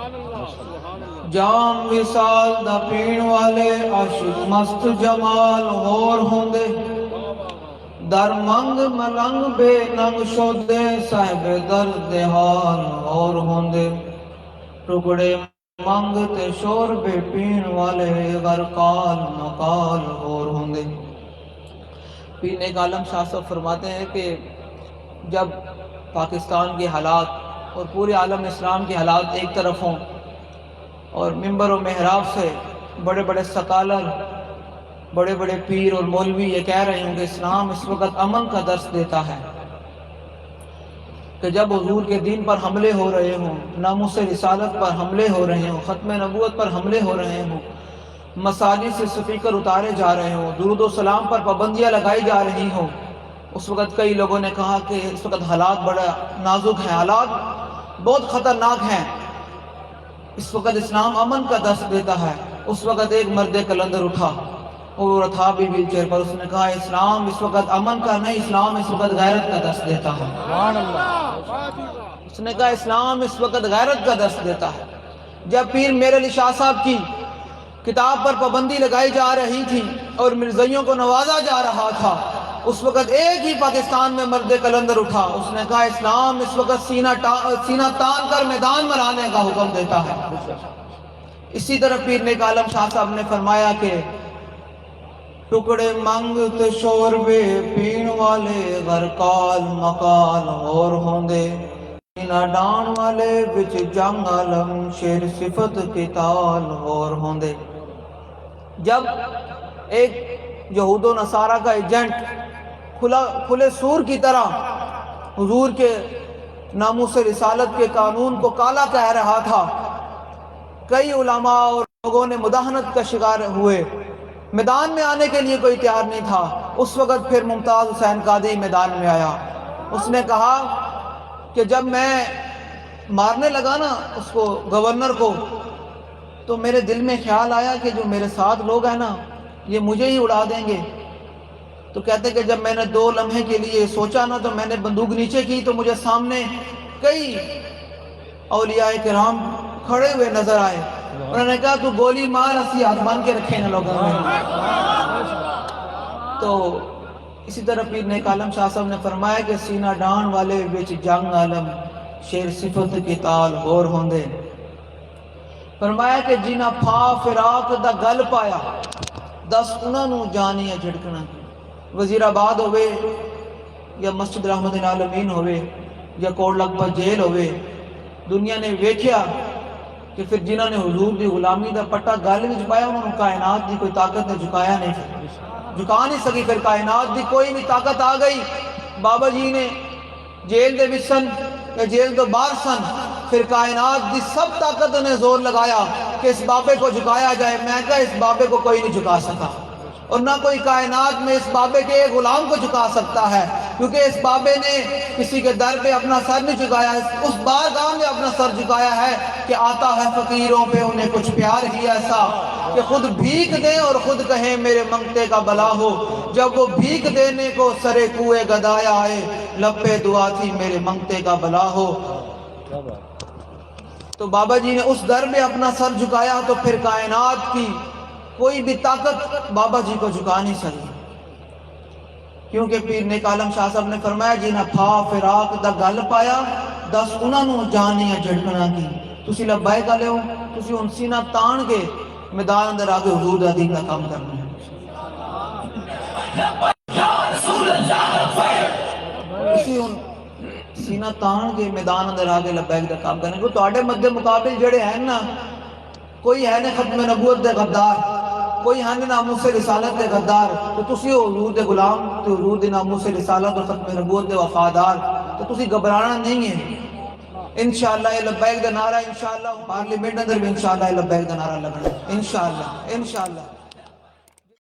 جام وصال دا پین والے عاشق مست جمال ہور ہوندے در منگ ملنگ بے ننگ شودے صاحب درد حال ہور ہوندے ٹکڑے منگ تے شور بے پین والے غرقال مقال ہور ہوندے۔ پیر نیک عالم شاہ صاحب فرماتے ہیں کہ جب پاکستان کے حالات اور پورے عالم اسلام کے حالات ایک طرف ہوں اور منبر و محراب سے بڑے بڑے سکالر، بڑے بڑے پیر اور مولوی یہ کہہ رہے ہوں کہ اسلام اس وقت امن کا درس دیتا ہے، کہ جب حضور کے دین پر حملے ہو رہے ہوں، ناموس رسالت پر حملے ہو رہے ہوں، ختم نبوت پر حملے ہو رہے ہوں، مساجد سے سپیکر اتارے جا رہے ہوں، درود و سلام پر پابندیاں لگائی جا رہی ہوں، اس وقت کئی لوگوں نے کہا کہ اس وقت حالات بڑا نازک ہیں، حالات بہت خطرناک ہیں، اس وقت اسلام امن کا درس دیتا ہے۔ اس وقت ایک مرد کلندر اٹھا اور تھا بھی ویل چیئر پر، اس نے کہا اسلام اس وقت امن کا نہیں، اسلام اس وقت غیرت کا درس دیتا ہے۔ اس نے کہا اسلام اس وقت غیرت کا درس دیتا ہے۔ جب پیر میر علی شاہ صاحب کی کتاب پر پابندی لگائی جا رہی تھی اور مرزائیوں کو نوازا جا رہا تھا، اس وقت ایک ہی پاکستان میں مرد کلندر اٹھا، اس نے کہا اسلام اس وقت سینہ تان کر میدان میں لانے کا حکم دیتا ہے۔ اسی طرح پیر نیک عالم شاہ صاحب نے فرمایا کہ ٹکڑے منگ تے شور بے پین والے غرقال مقال ہور ہوندے سینہ ڈان والے بچ جنگ عالم شیر صفت کی تال ہور ہوندے۔ جب ایک یہود و نصارہ کا ایجنٹ کھلے سور کی طرح حضور کے ناموس رسالت کے قانون کو کالا کہہ رہا تھا، کئی علماء اور لوگوں نے مداہنت کا شکار ہوئے، میدان میں آنے کے لیے کوئی تیار نہیں تھا۔ اس وقت پھر ممتاز حسین قادری میدان میں آیا، اس نے کہا کہ جب میں مارنے لگا نا اس کو گورنر کو، تو میرے دل میں خیال آیا کہ جو میرے ساتھ لوگ ہیں نا یہ مجھے ہی اڑا دیں گے۔ تو کہتے کہ جب میں نے 2 لمحے کے لیے سوچا نا تو میں نے بندوق نیچے کی تو مجھے سامنے کئی اولیاء کرام کھڑے ہوئے نظر آئے، انہوں نے کہا تو گولی مار، اسی ہاتھ بن کے رکھے نا لوگوں نے۔ تو اسی طرح پیر نیک عالم شاہ صاحب نے فرمایا کہ سینہ ڈان والے بچ جنگ عالم شیر صفت کی تال ہور ہوندے۔ فرمایا کہ جنہ پھا فراق دا گل پایا دس انہاں نوں جانیاں جھڑکنا۔ وزیر آباد ہوئے یا مسجد رحمت العالمین ہوئے یا کوٹ لکھپت جیل ہوئے، دنیا نے ویکھیا کہ پھر جنہوں نے حضور دی غلامی دا پٹا گل وچ پایا انہوں نے کائنات دی کوئی طاقت نے جھکایا نہیں، جھکا نہیں سکی۔ پھر کائنات دی کوئی بھی طاقت آ گئی، بابا جی نے جیل دے وچ سن یا جیل تو باہر سن، پھر کائنات دی سب طاقت نے زور لگایا کہ اس بابے کو جھکایا جائے۔ میں کہا اس بابے کو کوئی نہیں جھکا سکا، اور نہ کوئی کائنات میں اس بابے کے ایک غلام کو جھکا سکتا ہے، کیونکہ اس بابے نے کسی کے در پہ اپنا سر نہیں جھکایا، اس بارگاہ میں اپنا سر جھکایا ہے کہ آتا ہے فقیروں پہ انہیں کچھ پیار ہی ایسا کہ خود بھیک دیں اور خود کہیں میرے منگتے کا بلا ہو۔ جب وہ بھیک دینے کو سرے کوئے گدایا آئے، لب پہ دعا تھی میرے منگتے کا بلا ہو۔ تو بابا جی نے اس در میں اپنا سر جھکایا تو پھر کائنات کی کوئی بھی طاقت بابا جی کو جھکا نہیں سکی، کیونکہ پیر نیک عالم شاہ صاحب نے فرمایا جنہ پھا فراق دا گل پایا دس انہاں نوں جانیاں جھڑکنا کی۔ تسی لبیک والے ہو، تسی ان سینہ تان کے میدان اندر آگے حضور دا دین کا کام کرنا ہے۔ اسی ان سینہ تان کے میدان اندر آگے لبیک دا کام کرنا ہے۔ تو آڑے مدد مقابل جڑے ہیں نا، کوئی ہے نے ختم نبوت دے غدار، کوئی ہے نے ناموس رسالت دے غدار، تو تسی حضور دے غلام، تو حضور دے ناموس رسالت اور ختم نبوت دے وفادار، تو تسی گھبرانا نہیں ہے۔ انشاءاللہ یہ لبیک دا نعرہ انشاءاللہ پارلیمنٹ اندر بھی انشاءاللہ یہ لبیک دا نعرہ لگنا انشاءاللہ۔